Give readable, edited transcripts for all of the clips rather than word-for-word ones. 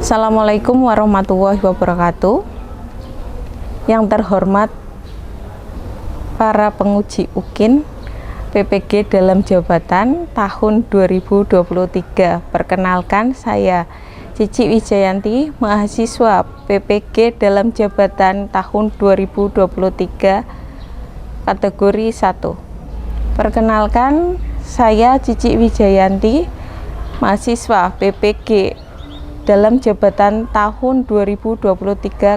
Assalamualaikum warahmatullahi wabarakatuh. Yang terhormat para penguji UKIN PPG dalam jabatan tahun 2023. Perkenalkan, saya Cici Wijayanti, mahasiswa PPG dalam jabatan tahun 2023 kategori 1. Perkenalkan, saya Cici Wijayanti, mahasiswa PPG dalam jabatan tahun 2023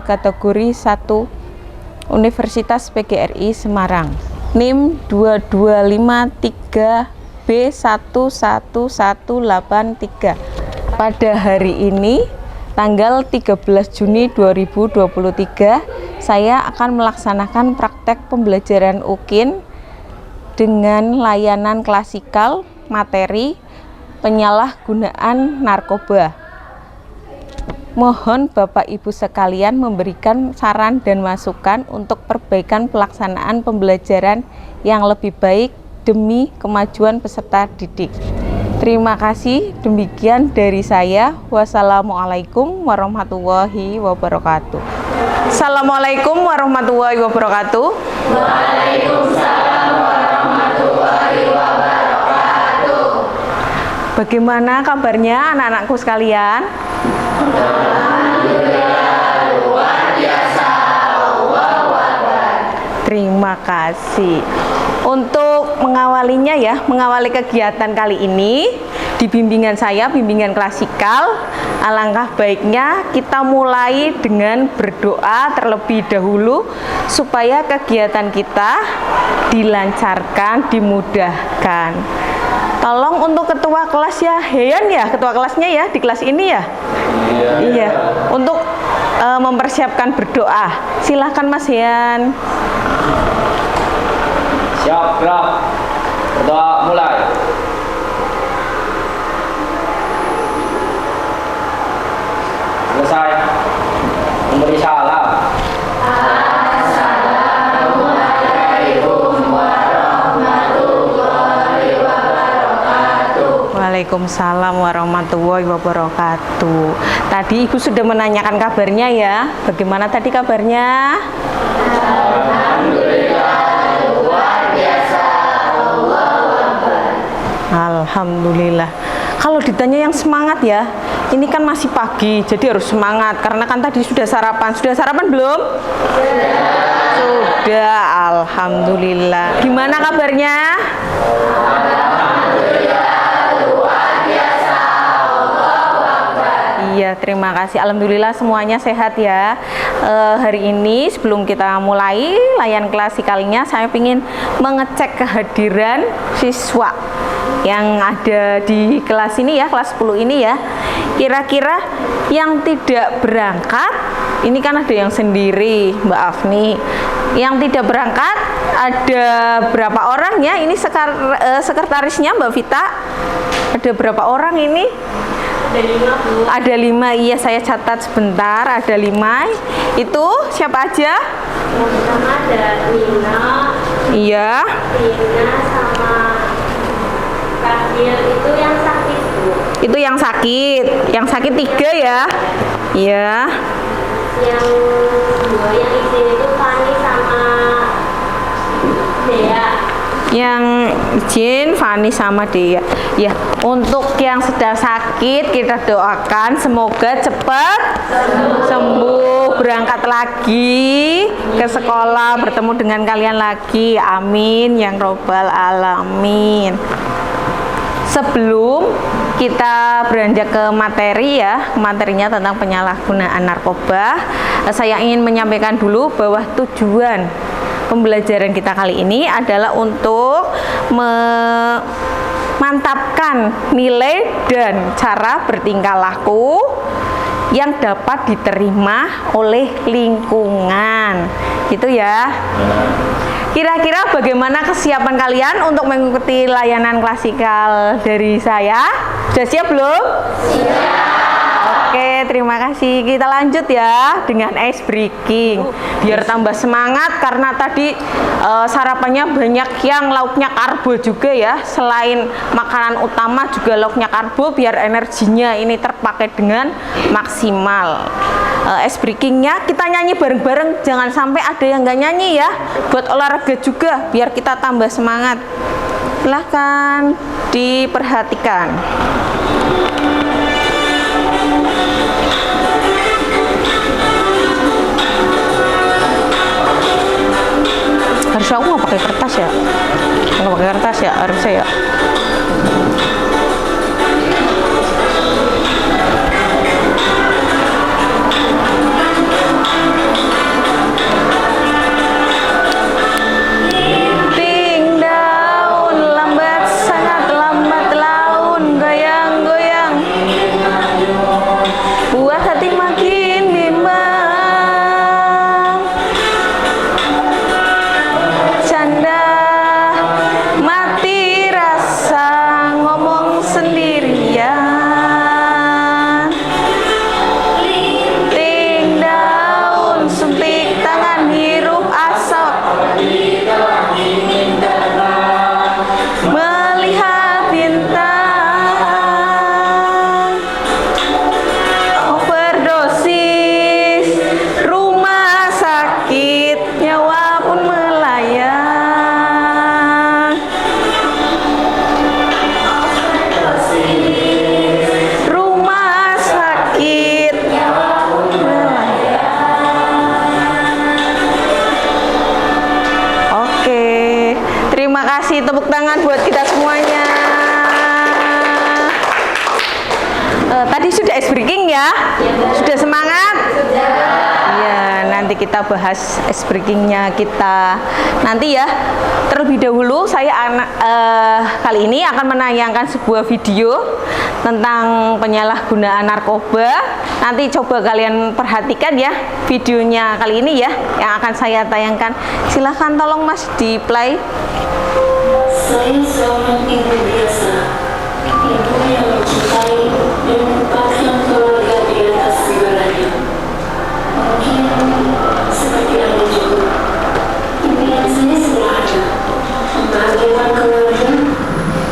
kategori 1 Universitas PGRI Semarang, NIM 2253B11183. Pada hari ini tanggal 13 Juni 2023 saya akan melaksanakan praktek pembelajaran UKIN dengan layanan klasikal materi penyalahgunaan narkoba. Mohon Bapak Ibu sekalian memberikan saran dan masukan untuk perbaikan pelaksanaan pembelajaran yang lebih baik demi kemajuan peserta didik. Terima kasih, demikian dari saya. Wassalamualaikum warahmatullahi wabarakatuh. Assalamualaikum warahmatullahi wabarakatuh. Waalaikumsalam warahmatullahi wabarakatuh. Bagaimana kabarnya anak-anakku sekalian? Alhamdulillah, luar biasa. Allahu Akbar. Terima kasih. Untuk mengawalinya ya, mengawali kegiatan kali ini di bimbingan saya, bimbingan klasikal, alangkah baiknya kita mulai dengan berdoa terlebih dahulu supaya kegiatan kita dilancarkan, dimudahkan. Tolong untuk ketua kelas ya, Heyan ya, ketua kelasnya ya di kelas ini ya. Iya. Untuk mempersiapkan berdoa, silahkan Mas Heyan. Siap, gerak. Berdoa mulai. Selesai. Memberi salam. Assalamualaikum warahmatullahi wabarakatuh. Waalaikumsalam warahmatullahi wabarakatuh. Tadi Ibu sudah menanyakan kabarnya ya. Bagaimana tadi kabarnya? Alhamdulillah, luar biasa. Allahu Akbar. Alhamdulillah. Kalau ditanya yang semangat ya, ini kan masih pagi, jadi harus semangat. Karena kan tadi sudah sarapan. Sudah sarapan belum? Sudah, alhamdulillah. Gimana kabarnya? Iya, terima kasih. Alhamdulillah semuanya sehat ya. Hari ini sebelum kita mulai layan klasikalnya, saya ingin mengecek kehadiran siswa yang ada di kelas ini ya, kelas 10 ini ya. Kira-kira yang tidak berangkat, ini kan ada yang sendiri, Mbak Afni. Yang tidak berangkat ada berapa orang ya? Ini sekretarisnya Mbak Vita. Ada berapa orang ini? Ada 5, Bu. Ada 5, iya saya catat sebentar. Ada 5. Itu siapa aja? Yang pertama ada Nina, Iya. Rina sama Kadil, itu yang sakit, Bu. Itu yang sakit. Yang sakit 3 ya. Iya. Yang 2 yang izin itu Fani sama Dea. Yang izin Fani sama Dea. Ya, untuk yang sedang sakit kita doakan semoga cepat sembuh, berangkat lagi ke sekolah, bertemu dengan kalian lagi. Amin ya robbal alamin. Sebelum kita beranjak ke materi ya, materinya tentang penyalahgunaan narkoba, saya ingin menyampaikan dulu bahwa tujuan pembelajaran kita kali ini adalah untuk memantapkan nilai dan cara bertingkah laku yang dapat diterima oleh lingkungan. Gitu ya. Kira-kira bagaimana kesiapan kalian untuk mengikuti layanan klasikal dari saya? Sudah siap belum? Siap. Oke, terima kasih. Kita lanjut ya dengan ice breaking. Biar tambah semangat karena tadi sarapannya banyak yang lauknya karbo juga ya. Selain makanan utama juga lauknya karbo biar energinya ini terpakai dengan maksimal. Ice breakingnya kita nyanyi bareng-bareng, jangan sampai ada yang nggak nyanyi ya. Buat olahraga juga biar kita tambah semangat. Silahkan diperhatikan. Harusnya aku nggak pakai kertas ya? Nggak pakai kertas ya harusnya ya. Tepuk tangan buat kita semuanya. Tadi sudah ice breaking ya? Sudah semangat? Ya, nanti kita bahas ice breakingnya kita nanti ya. Terlebih dahulu saya kali ini akan menayangkan sebuah video tentang penyalahgunaan narkoba. Nanti coba kalian perhatikan ya videonya kali ini ya yang akan saya tayangkan. Silahkan tolong Mas di play. Saya seorang ibu biasa, ibu yang mencintai dan menempatkan keluarga di atas segalanya. Mungkin seperti Anda juga, impian saya sederhana, membahagiakan keluarga,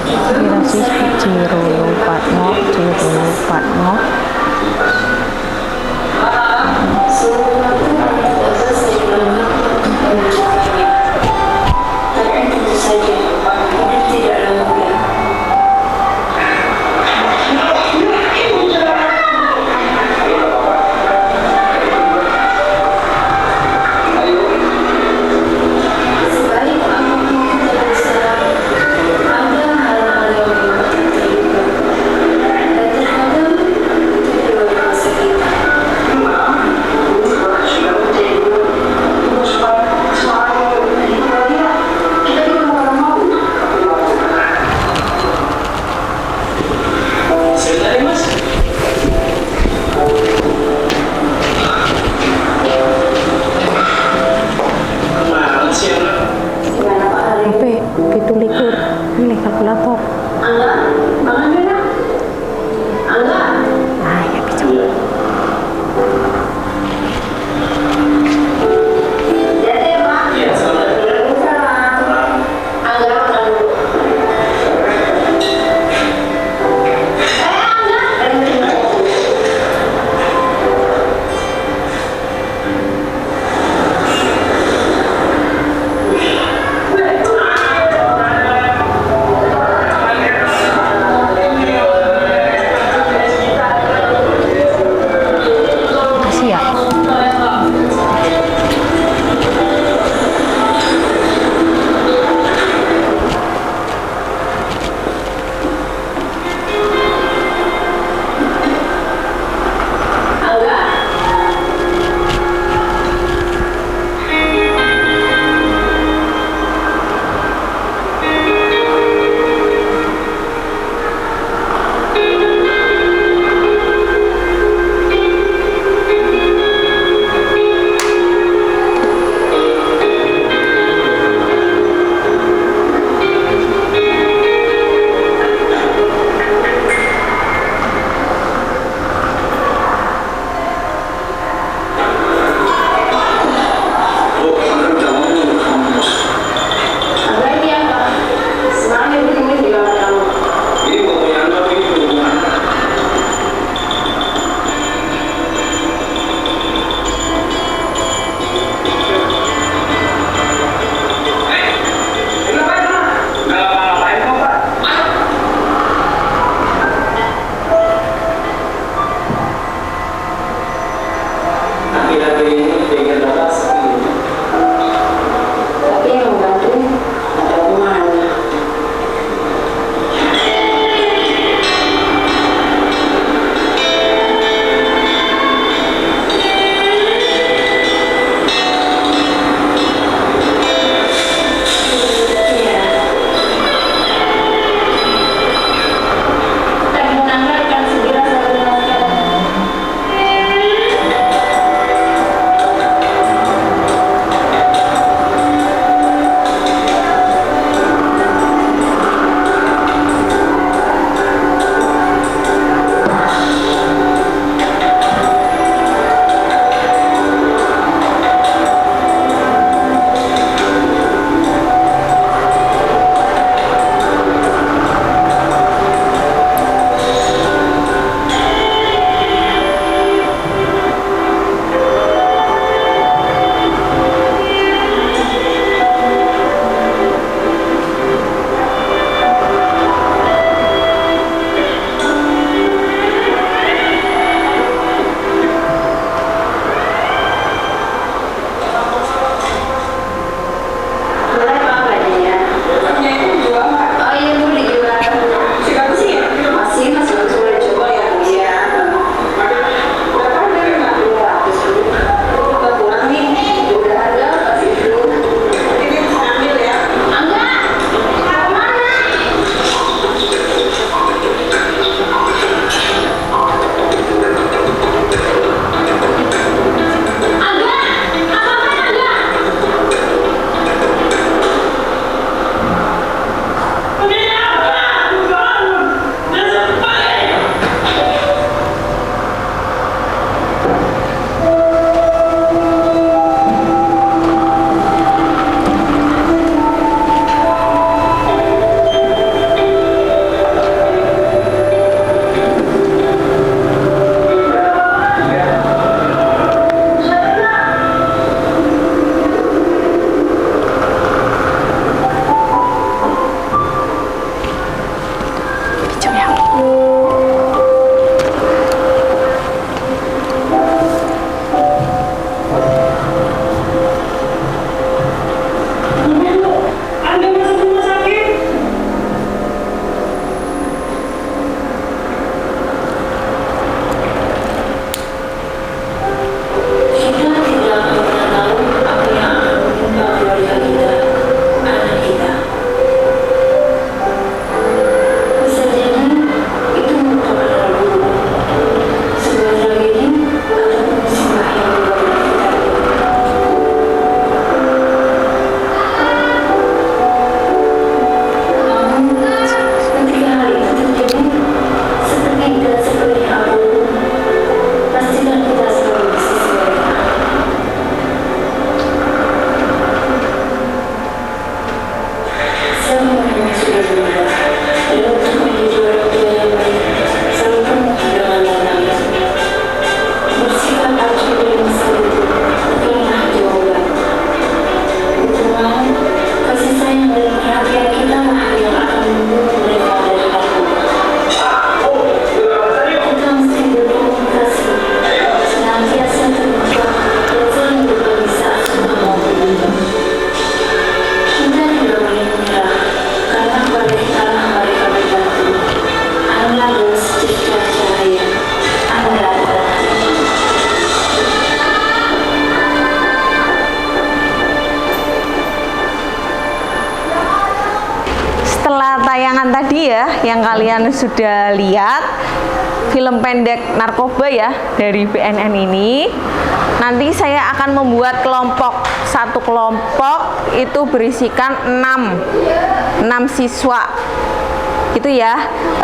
Inspirasi Cirolo Patmo. seluruh waktu yang dapat saya banyak menunjukkannya. Tapi tentu saja, hidup tidaklah mudah. Sebalik apapun kita berusaha, ada hal-hal yang membuat kita terluka. Dan terkadang itu di luar kuasa kita. Gimana Pak Halim? HP 17 ini kalkulator. Angga, bangun dulu. Angga. Ah, ya bisa. Jadi ya Pak. Iya, selamat. Waalaikumsalam. Angga makan dulu. Angga. tadi ya, yang kalian sudah lihat film pendek narkoba ya dari BNN ini. Nanti saya akan membuat kelompok. Satu kelompok itu berisikan 6 siswa. Gitu ya.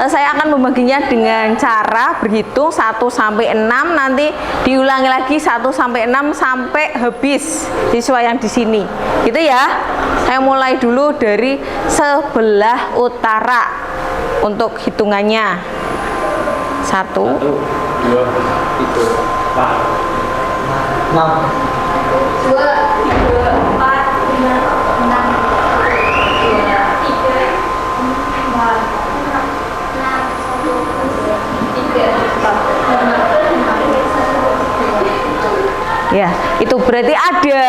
Saya akan membaginya dengan cara berhitung 1 sampai 6, nanti diulangi lagi 1 sampai 6 sampai habis siswa yang di sini. Gitu ya. Saya mulai dulu dari sebelah utara untuk hitungannya. 1 2, 3, 4, 6. 2, 3, 4, 5, 6, 2, 3, 4, 3, 4, 5, 6, 7, 8, 9, 10, 11, 12, 13, 14, 15, 16, 17, 18, 19, 20. Ya, itu berarti ada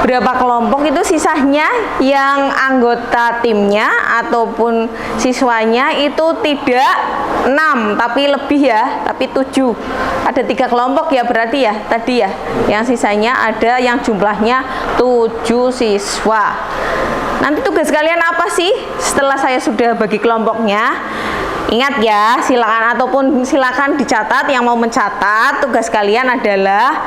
berapa kelompok itu sisanya yang anggota timnya ataupun siswanya itu tidak 6 tapi lebih ya, tapi 7. Ada 3 kelompok ya berarti ya tadi ya. Yang sisanya ada yang jumlahnya 7 siswa. Nanti tugas kalian apa sih setelah saya sudah bagi kelompoknya? Ingat ya, silakan dicatat. Yang mau mencatat, tugas kalian adalah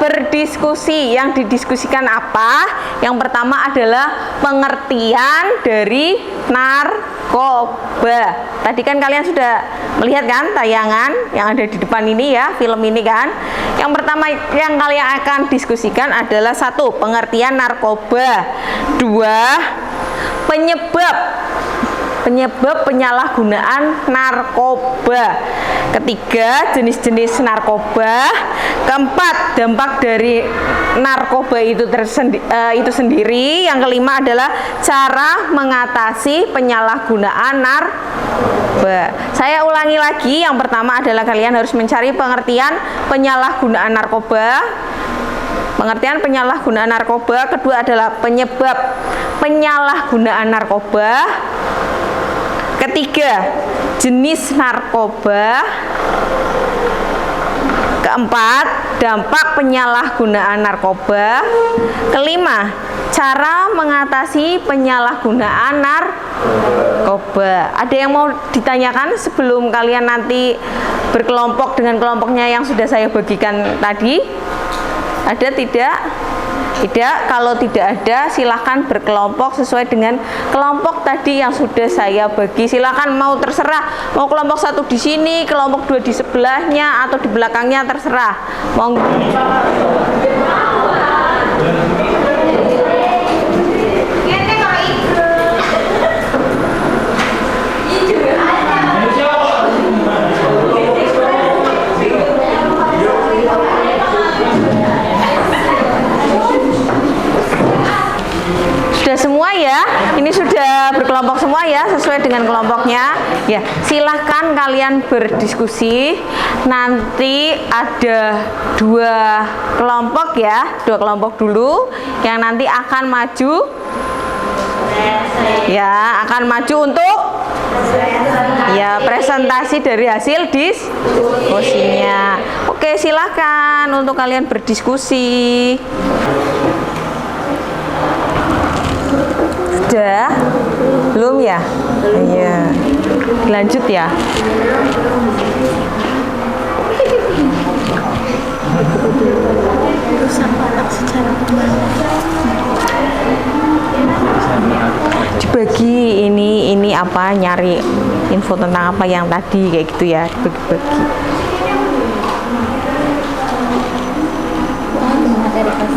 berdiskusi. Yang didiskusikan apa? Yang pertama adalah pengertian dari narkoba. Tadi kan kalian sudah melihat kan tayangan yang ada di depan ini ya, film ini kan. Yang pertama yang kalian akan diskusikan adalah 1. Pengertian narkoba. 2. Penyebab penyalahgunaan narkoba. 3. Jenis-jenis narkoba. 4. Dampak dari narkoba itu sendiri. Yang 5 adalah cara mengatasi penyalahgunaan narkoba. Saya ulangi lagi, yang pertama adalah kalian harus mencari pengertian penyalahgunaan narkoba. Pengertian penyalahgunaan narkoba. Kedua adalah penyebab penyalahgunaan narkoba. Ketiga, jenis narkoba. Keempat, dampak penyalahgunaan narkoba. Kelima, cara mengatasi penyalahgunaan narkoba. Ada yang mau ditanyakan sebelum kalian nanti berkelompok dengan kelompoknya yang sudah saya bagikan tadi? Ada tidak? Tidak, kalau tidak ada silahkan berkelompok sesuai dengan kelompok tadi yang sudah saya bagi. Silahkan mau terserah, mau kelompok 1 di sini, kelompok 2 di sebelahnya atau di belakangnya terserah. Mau semua ya, ini sudah berkelompok semua ya, sesuai dengan kelompoknya ya. Silahkan kalian berdiskusi. Nanti ada 2 kelompok ya, 2 kelompok dulu yang nanti akan maju ya, akan maju untuk ya presentasi dari hasil diskusinya. Oke, silahkan untuk kalian berdiskusi. Sudah? Belum ya? Iya. Lanjut ya. Dibagi ini apa, nyari info tentang apa yang tadi kayak gitu ya, dibagi-bagi.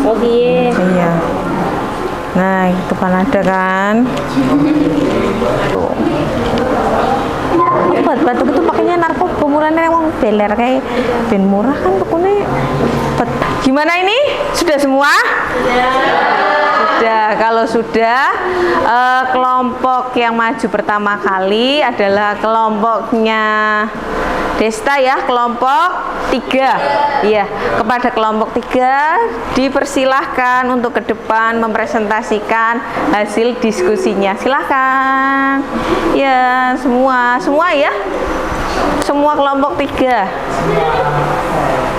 Oh iya. Iya. Nah, itu kan ada kan. Obat batuk itu pakainya narkoba murahnya emang beler kayak ben murah kan tukune. Gimana ini? Sudah semua? Sudah. Kalau sudah, kelompok yang maju pertama kali adalah kelompoknya Desta ya, kelompok 3. Iya, kepada kelompok 3 dipersilahkan untuk ke depan mempresentasikan hasil diskusinya. Silahkan. Ya, semua ya. Semua kelompok 3.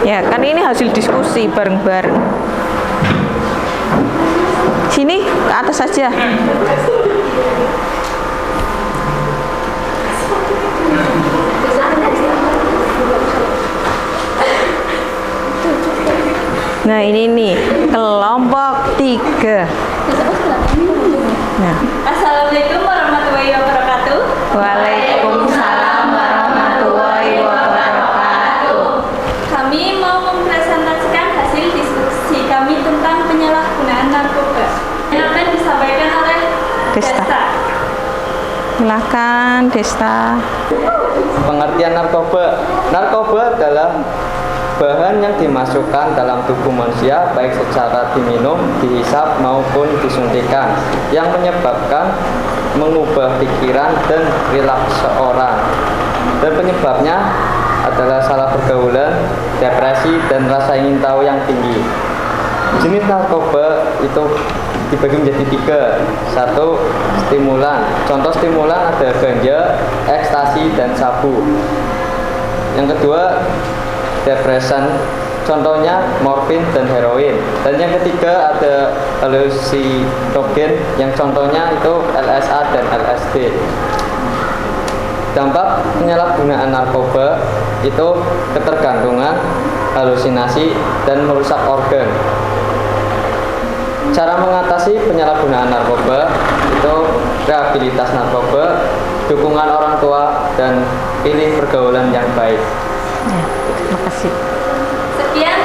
Ya, kan ini hasil diskusi bareng-bareng. Sini ke atas saja. Nah ini nih kelompok 3. Nah, Assalamualaikum warahmatullahi wabarakatuh. Waalaikumsalam warahmatullahi wabarakatuh. Kami mau mempresentasikan hasil diskusi kami tentang penyalahgunaan narkoba. Yang akan disampaikan oleh Desta. Desta. Silakan Desta. Pengertian narkoba. Narkoba adalah bahan yang dimasukkan dalam tubuh manusia baik secara diminum, dihisap maupun disuntikan yang menyebabkan mengubah pikiran dan perilaku seorang. Dan penyebabnya adalah salah pergaulan, depresi, dan rasa ingin tahu yang tinggi. Jenis narkoba itu dibagi menjadi 3. 1. Stimulan. Contoh stimulan ada ganja, ekstasi, dan sabu. Yang kedua, depresan, contohnya morfin dan heroin. Dan yang ketiga ada halusinogen, yang contohnya itu LSA dan LSD. Dampak penyalahgunaan narkoba itu ketergantungan, halusinasi, dan merusak organ. Cara mengatasi penyalahgunaan narkoba itu rehabilitas narkoba, dukungan orang tua, dan pilih pergaulan yang baik. Ya, terima kasih. Sekian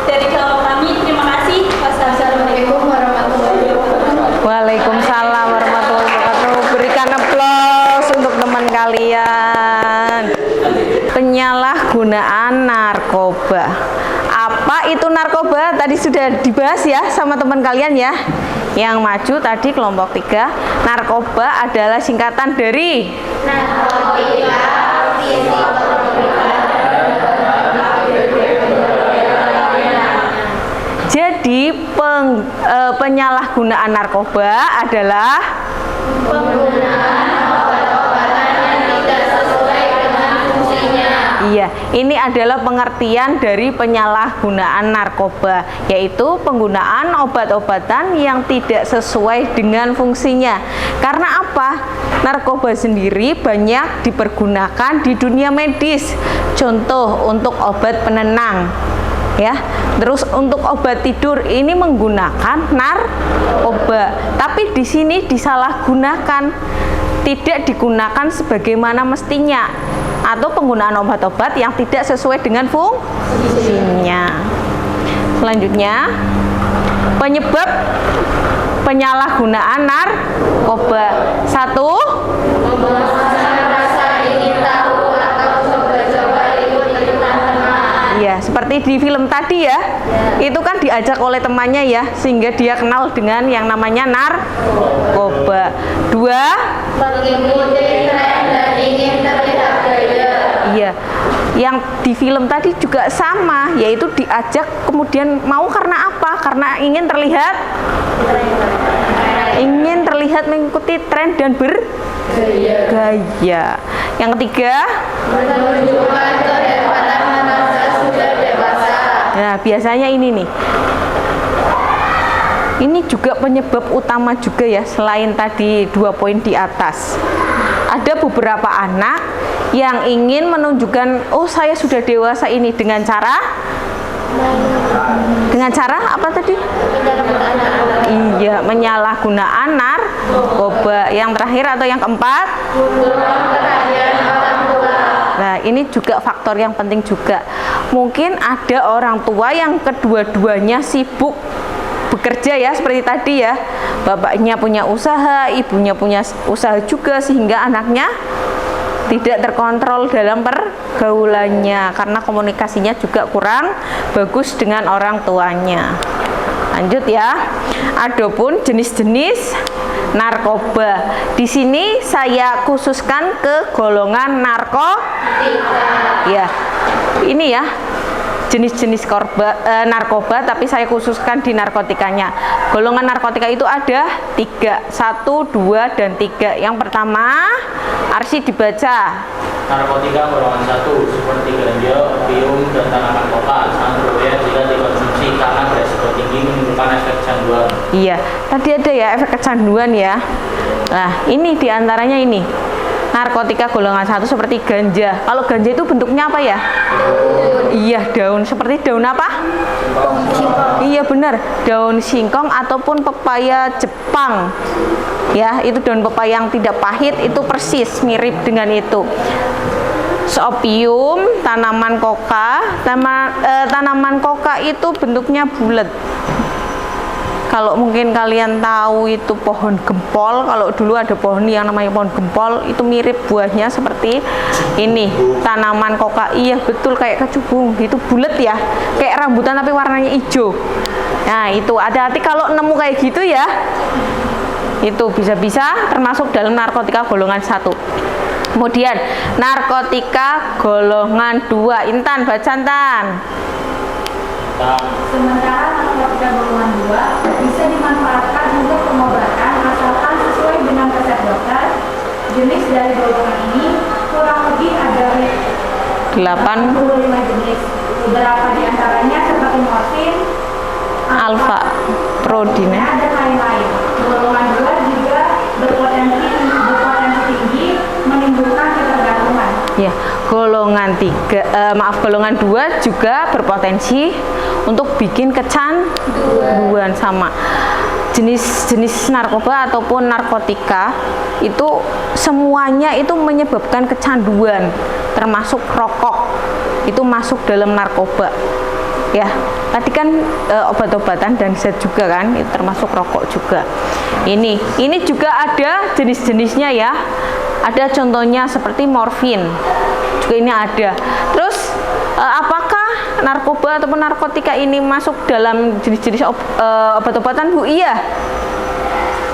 dari kelompok kami. Terima kasih. Assalamualaikum warahmatullahi wabarakatuh. Waalaikumsalam warahmatullahi wabarakatuh. Berikan aplaus untuk teman kalian. Penyalahgunaan narkoba. Apa itu narkoba? Tadi sudah dibahas ya sama teman kalian ya. Yang maju tadi kelompok 3. Narkoba adalah singkatan dari Jadi penyalahgunaan narkoba adalah Penggunaan obat-obatan yang tidak sesuai dengan fungsinya. Iya, ini adalah pengertian dari penyalahgunaan narkoba, yaitu penggunaan obat-obatan yang tidak sesuai dengan fungsinya. Karena apa? Narkoba sendiri banyak dipergunakan di dunia medis. Contoh untuk obat penenang. Ya, terus untuk obat tidur ini menggunakan narkoba, tapi di sini disalahgunakan, tidak digunakan sebagaimana mestinya, atau penggunaan obat-obat yang tidak sesuai dengan fungsinya. Selanjutnya, penyebab penyalahgunaan narkoba. 1. Memuaskan rasa ingin tahu atau coba-coba ikut ikutan teman. Ya, seperti di film tadi ya. Itu kan diajak oleh temannya ya, sehingga dia kenal dengan yang namanya narkoba. 2. Mengikuti tren dan ingin terlihat gaya. Iya, yang di film tadi juga sama, yaitu diajak kemudian mau karena apa? Karena ingin terlihat mengikuti tren dan bergaya. Yang ketiga, Menunjukkan kehebatan merasa sudah dewasa. nah biasanya ini nih. Ini juga penyebab utama juga ya, selain tadi 2 poin di atas. Ada beberapa anak yang ingin menunjukkan, oh saya sudah dewasa ini dengan cara apa tadi? Iya, menyalahgunaan narkoba. Yang terakhir atau yang keempat? Nah, ini juga faktor yang penting juga. Mungkin ada orang tua yang kedua-duanya sibuk bekerja ya, seperti tadi ya. Bapaknya punya usaha, ibunya punya usaha juga, sehingga anaknya tidak terkontrol dalam pergaulannya karena komunikasinya juga kurang bagus dengan orang tuanya. Lanjut ya. Adapun jenis-jenis narkoba. Di sini saya khususkan ke golongan narkotika. Ya. Ini ya. Jenis-jenis narkoba, tapi saya khususkan di narkotikanya. Golongan narkotika itu ada 3, 1, 2, dan 3. Yang pertama, Arsi dibaca. Narkotika golongan 1 seperti ganja, opium, dan tanaman lokal sangat berbahaya jika dikonsumsi. karena beresiko tinggi menimbulkan efek kecanduan. Iya, tadi ada ya efek kecanduan ya. Nah, ini diantaranya ini. Narkotika golongan 1 seperti ganja. Kalau ganja itu bentuknya apa ya? Iya, daun. Seperti daun apa? Iya benar, daun singkong ataupun pepaya Jepang. Ya, itu daun pepaya yang tidak pahit, itu persis mirip dengan itu. Opium, tanaman koka. Tanaman koka itu bentuknya bulat. Kalau mungkin kalian tahu itu pohon gempol, kalau dulu ada pohon yang namanya pohon gempol, itu mirip buahnya seperti ini, tanaman koka. Iya betul, kayak kecubung gitu, bulat ya, kayak rambutan tapi warnanya hijau. Nah itu hati-hati kalau nemu kayak gitu ya, itu bisa-bisa termasuk dalam narkotika golongan 1. Kemudian narkotika golongan 2, Intan baca Intan. Sementara narkotika golongan 2 bisa dimanfaatkan untuk pengobatan asalkan sesuai dengan resep dokter. Jenis dari golongan ini kurang lebih ada 85 jenis. Beberapa di antaranya seperti morfin, Alfa, Prodine. ada lain-lain. Golongan 2 juga berpotensi tinggi menimbulkan ketergantungan. Ya, golongan 2 juga berpotensi untuk bikin kecanduan sama. Jenis-jenis narkoba ataupun narkotika itu semuanya itu menyebabkan kecanduan, termasuk rokok. Itu masuk dalam narkoba. Ya, tadi kan obat-obatan dan zat juga kan, itu termasuk rokok juga. Ini juga ada jenis-jenisnya ya. Ada contohnya seperti morfin, juga ini ada. Terus apakah narkoba ataupun narkotika ini masuk dalam jenis-jenis obat-obatan, Bu? Iya,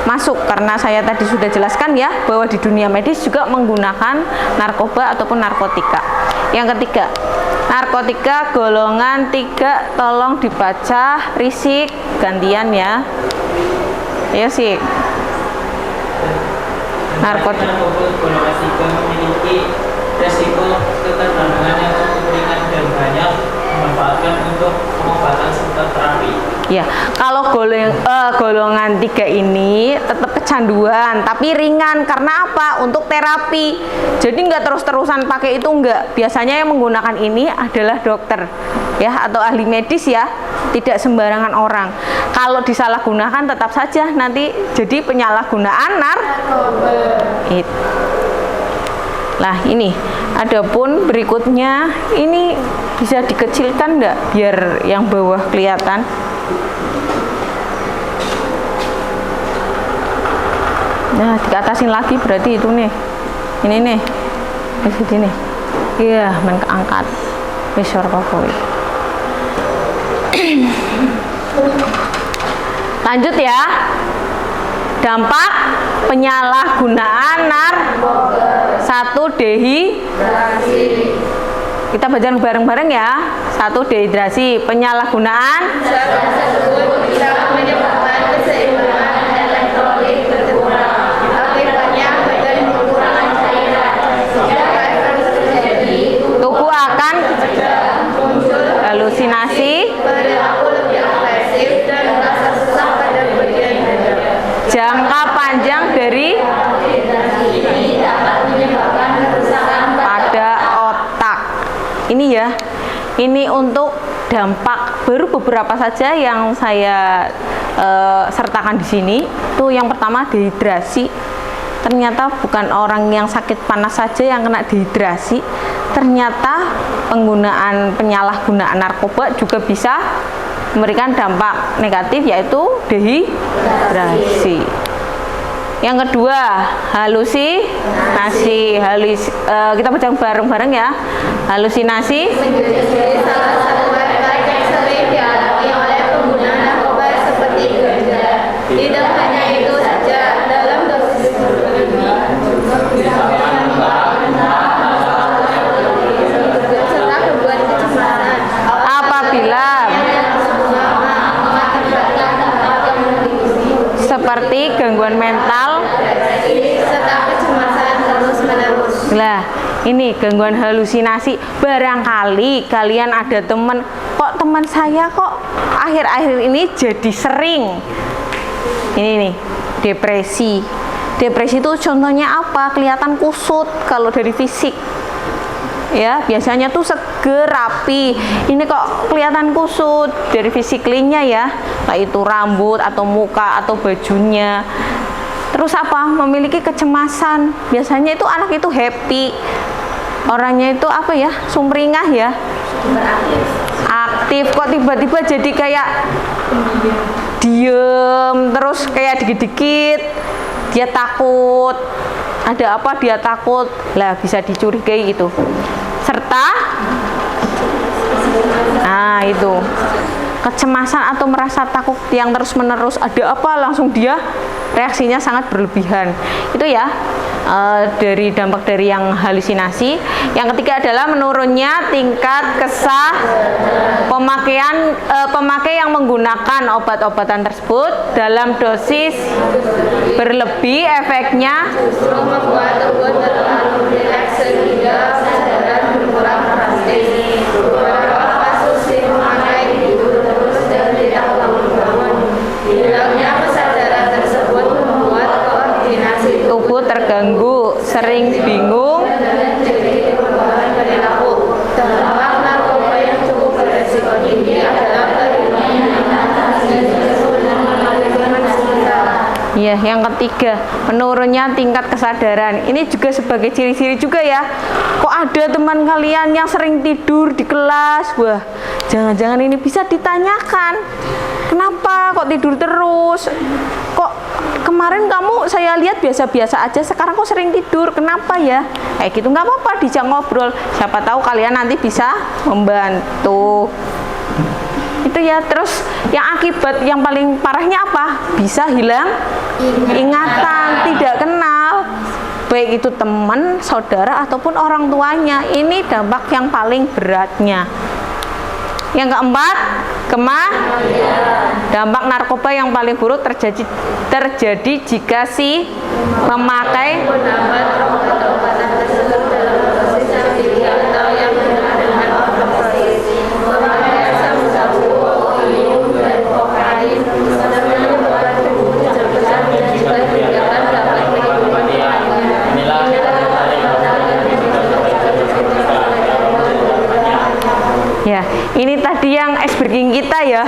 masuk, karena saya tadi sudah jelaskan ya bahwa di dunia medis juga menggunakan narkoba ataupun narkotika. Yang ketiga, narkotika golongan 3, tolong dibaca Risik, gantian ya. Ayo sih. Narkotika golongan 3 memiliki resiko ketergantungan yang cukup ringan dan banyak dimanfaatkan untuk pengobatan serta terapi. ya, kalau golongan 3 ini tetap kecanduan tapi ringan. Karena apa? Untuk terapi. Jadi nggak terus-terusan pakai itu, nggak. Biasanya yang menggunakan ini adalah dokter ya, atau ahli medis ya, tidak sembarangan orang. Kalau disalahgunakan tetap saja nanti jadi penyalahgunaan narkoba. Nah ini, adapun berikutnya ini bisa dikecilkan enggak biar yang bawah kelihatan. Nah diatasin lagi berarti itu nih, ini nih, di sini nih. Iya, main keangkat. Besar kok. Lanjut ya. Dampak penyalahgunaan narkoba. 1, dehidrasi. Kita baca bareng-bareng ya. 1, dehidrasi. Penyalahgunaan zat tersebut bisa menyebabkan keseimbangan elektrolit berkurang. Akibatnya badan kekurangan cairan. Jika efek terjadi, tubuh akan muncul halusinasi, perilaku lebih agresif dan rasa sesak pada bagian dada. Jangka panjang dari ini dapat menyebabkan kerusakan pada otak. Ini ya, ini untuk dampak. Baru beberapa saja yang saya sertakan di sini. Tuh yang pertama dehidrasi. Ternyata bukan orang yang sakit panas saja yang kena dehidrasi. Ternyata penyalahgunaan narkoba juga bisa memberikan dampak negatif, yaitu dehidrasi. Yang kedua, halusinasi. Kita baca bareng-bareng ya. Halusinasi menjadi salah satu efek yang sering dialami oleh pengguna narkoba seperti ganja. Tidak hanya itu saja, dalam dosis berlebih serta membuat kecemasan apabila seperti gangguan mental serta kecemasan terus-menerus. Nah, Ini gangguan halusinasi. Barangkali kalian ada teman, kok teman saya kok akhir-akhir ini jadi sering. Ini nih, depresi. Depresi itu contohnya apa? Kelihatan kusut kalau dari fisik. Ya, biasanya tuh seger, rapi. Ini kok kelihatan kusut dari fisiklinya ya. Kayak itu rambut atau muka atau bajunya. Terus apa? Memiliki kecemasan. Biasanya itu anak itu happy. Orangnya itu apa ya? Sumringah ya. Aktif. Kok tiba-tiba jadi kayak diem, terus kayak dikit-dikit dia takut. Ada apa dia takut? Lah bisa dicurigai itu. Serta itu kecemasan atau merasa takut yang terus-menerus. Ada apa? Langsung dia reaksinya sangat berlebihan. Itu ya dari dampak dari yang halusinasi. Yang ketiga adalah menurunnya tingkat pemakai yang menggunakan obat-obatan tersebut dalam dosis berlebih. Efeknya membuat tubuh terlalu rileks sehingga kesadaran berkurang drastis. Beberapa kasus si pemakai tidur terus dan tidak bangun-bangun. Hilangnya kesadaran tersebut membuat koordinasi tubuh terganggu, sering bingung, dan jadi perubahan perilaku. Dampak narkoba yang cukup beresiko tinggi adalah ya. Yang ketiga, menurunnya tingkat kesadaran. Ini juga sebagai ciri-ciri juga ya. Kok ada teman kalian yang sering tidur di kelas? Wah, jangan-jangan ini bisa ditanyakan. Kenapa kok tidur terus? Kok kemarin kamu saya lihat biasa-biasa aja, sekarang kok sering tidur? Kenapa ya? Kayak gitu, nggak apa-apa, dijak ngobrol. Siapa tahu kalian nanti bisa membantu. Itu ya. Terus yang akibat yang paling parahnya apa? Bisa hilang ingatan, tidak kenal, baik itu teman, saudara ataupun orang tuanya. Ini dampak yang paling beratnya. Yang keempat, dampak narkoba yang paling buruk terjadi jika si pemakai menambah obat-obatan tersebut dalam dosis yang tinggi atau yang benar dengan overdosis. Pemakaian sabu-sabu, opium, dan kokain bisa menyebabkan tubuh terpecah dan juga kegiatan dapat kehidupan ya. Ini tadi yang ice breaking kita ya.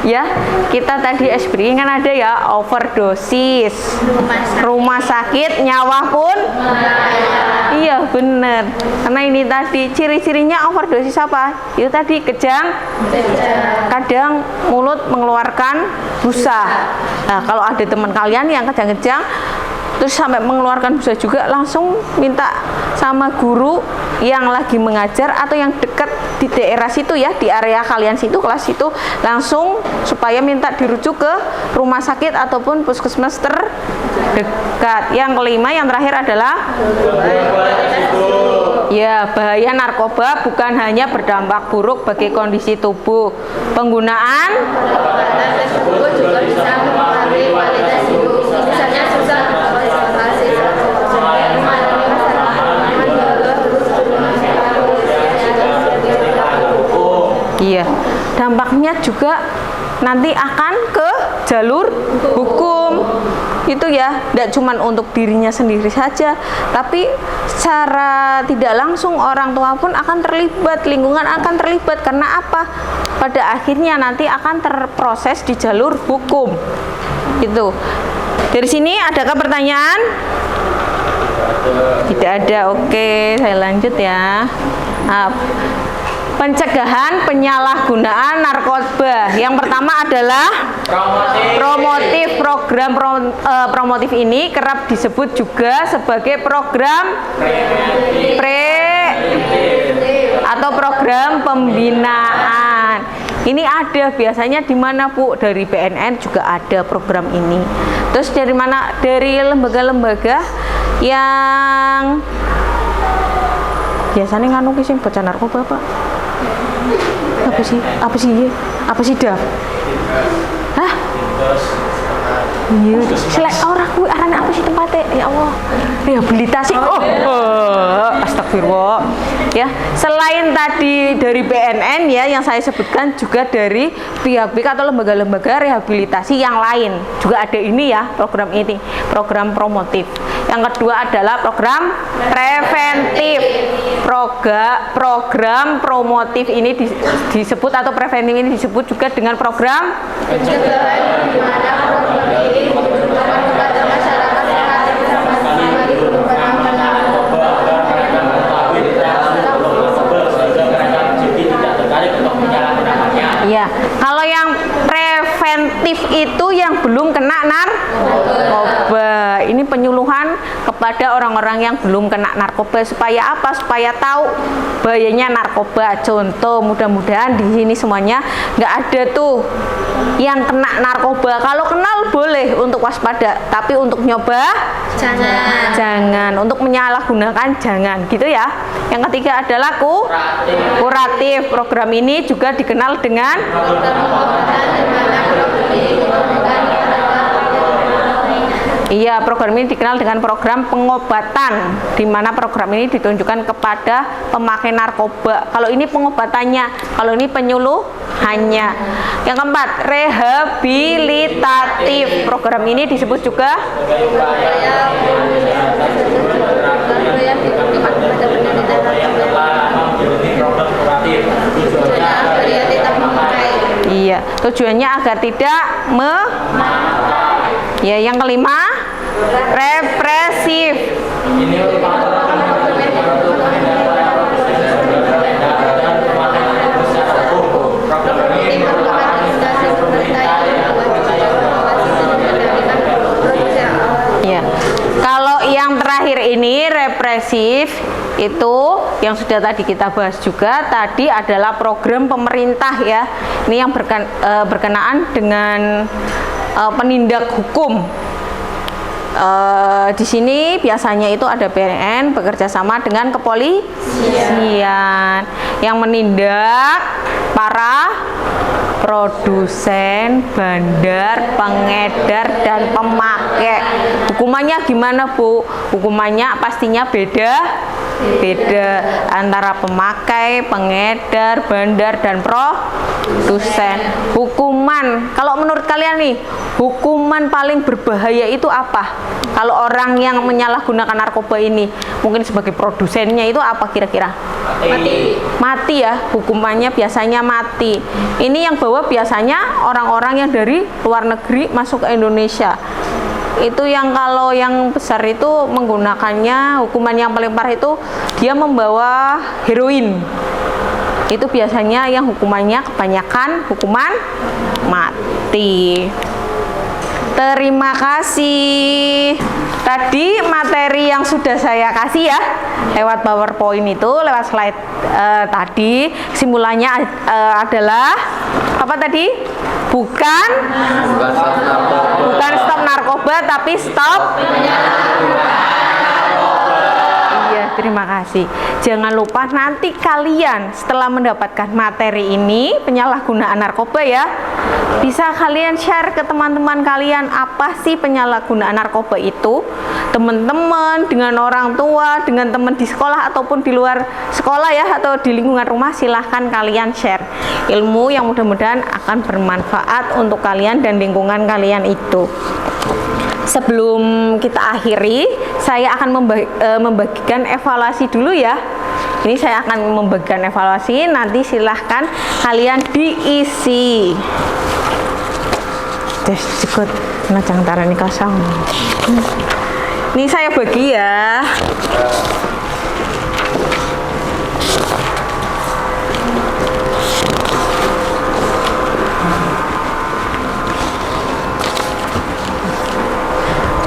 Ya, kita tadi ice breaking kan ada ya overdosis, rumah sakit, nyawa pun iya bener. Karena ini tadi ciri-cirinya overdosis apa? Itu tadi kejang, kadang mulut mengeluarkan busa. Nah, kalau ada teman kalian yang kejang-kejang terus sampai mengeluarkan busa juga, langsung minta sama guru yang lagi mengajar atau yang dekat di daerah situ ya, di area kalian situ, kelas situ, langsung supaya minta dirujuk ke rumah sakit ataupun puskesmas terdekat. Yang kelima, yang terakhir adalah ya, bahaya narkoba bukan hanya berdampak buruk bagi kondisi tubuh. Penggunaan obat-obatan tersebut juga bisa mempengaruhi kualitas hidup. Misalnya susah konsentrasi, iya, dampaknya juga nanti akan ke jalur hukum. Itu ya, tidak cuma untuk dirinya sendiri saja, tapi secara tidak langsung orang tua pun akan terlibat, lingkungan akan terlibat. Karena apa? Pada akhirnya nanti akan terproses di jalur hukum. Itu. Dari sini adakah pertanyaan? Tidak ada. Oke, saya lanjut ya. Pencegahan penyalahgunaan narkoba. Yang pertama adalah promotif. Program promotif ini kerap disebut juga sebagai program atau program pembinaan. Ini ada biasanya di mana, Bu? Dari BNN juga ada program ini. Terus dari mana? Dari lembaga-lembaga yang biasanya nganu ki sing bocah narkoba, Pak. Apa sih dah? Hah? Iya, selek ora kuwi arane apa sih tempatnya? Ya Allah. Rehabilitasi. Astagfirullah. astagfirullah. Ya, selain tadi dari BNN ya yang saya sebutkan, juga dari pihak-pihak atau lembaga-lembaga rehabilitasi yang lain juga ada ini ya, program ini, program promotif. Yang kedua adalah program preventif. Program promotif ini disebut atau preventif ini disebut juga dengan program pencegahan di mana program ini merupakan kepada masyarakat secara bersama-sama di perubahan ya. Kalau yang preventif itu yang belum kena narkoba. Ini penyuluhan kepada orang-orang yang belum kena narkoba supaya apa? Supaya tahu bahayanya narkoba. Contoh, mudah-mudahan di sini semuanya nggak ada tuh yang kena narkoba. Kalau kenal boleh untuk waspada, tapi untuk nyoba jangan. Untuk menyalahgunakan jangan, gitu ya. Yang ketiga adalah kuratif. Program ini juga dikenal dengan iya, program ini dikenal dengan program pengobatan, di mana program ini ditunjukkan kepada pemakai narkoba. Kalau ini pengobatannya, kalau ini penyuluhannya. Yang keempat, rehabilitatif. Program ini disebut juga iya, tujuannya agar tidak ya. Yang kelima, represif. Ya, kalau yang terakhir ini represif itu yang sudah tadi kita bahas juga, tadi adalah program pemerintah ya. Ini yang berkenaan dengan penindak hukum. Di sini biasanya itu ada BNN bekerja sama dengan kepolisian yang menindak para produsen, bandar, pengedar, dan pemakai. Hukumannya gimana, Bu? Hukumannya pastinya beda antara pemakai, pengedar, bandar, dan produsen. Hukuman, kalau menurut kalian nih, hukuman paling berbahaya itu apa? Kalau orang yang menyalahgunakan narkoba ini, mungkin sebagai produsennya itu apa kira-kira? Mati ya, hukumannya biasanya mati. Ini yang bawa biasanya orang-orang yang dari luar negeri masuk ke Indonesia. Itu yang kalau yang besar itu menggunakannya, hukuman yang paling parah itu dia membawa heroin. Itu biasanya yang hukumannya kebanyakan hukuman mati. Terima kasih. Tadi materi yang sudah saya kasih ya lewat PowerPoint itu, lewat slide tadi, kesimpulannya adalah apa tadi? Bukan stop narkoba, tapi stop. Iya, terima kasih. Jangan lupa nanti kalian setelah mendapatkan materi ini penyalahgunaan narkoba ya, bisa kalian share ke teman-teman kalian apa sih penyalahgunaan narkoba itu. Teman-teman, dengan orang tua, dengan teman di sekolah ataupun di luar sekolah ya, atau di lingkungan rumah, silahkan kalian share ilmu yang mudah-mudahan akan bermanfaat untuk kalian dan lingkungan kalian itu. Sebelum kita akhiri, saya akan membagikan evaluasi dulu ya. Ini saya akan membagikan evaluasi, nanti silahkan kalian diisi. Terus ikut ngajang tarani kosong. Ini saya bagi ya.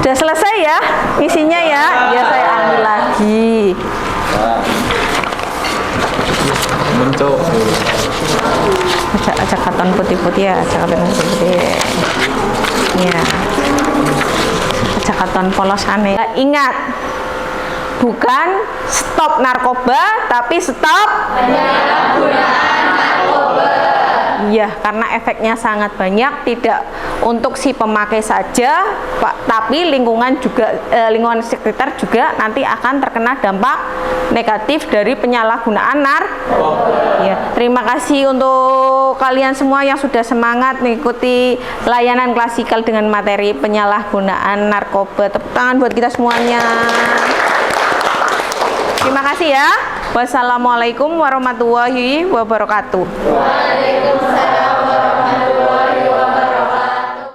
Sudah selesai ya isinya ya. Ya saya ambil lagi. Muncul. Acak karton putih-putih ya, acak karton putih. Ya. Acak karton polos aneh. Ingat, bukan stop narkoba, tapi stop penyalahgunaan narkoba. Iya, karena efeknya sangat banyak, tidak untuk si pemakai saja, Pak, tapi lingkungan juga lingkungan sekitar juga nanti akan terkena dampak negatif dari penyalahgunaan narkoba. Ya, terima kasih untuk kalian semua yang sudah semangat mengikuti layanan klasikal dengan materi penyalahgunaan narkoba. Tepuk tangan buat kita semuanya. Terima kasih ya. Wassalamualaikum warahmatullahi wabarakatuh. Waalaikumsalam.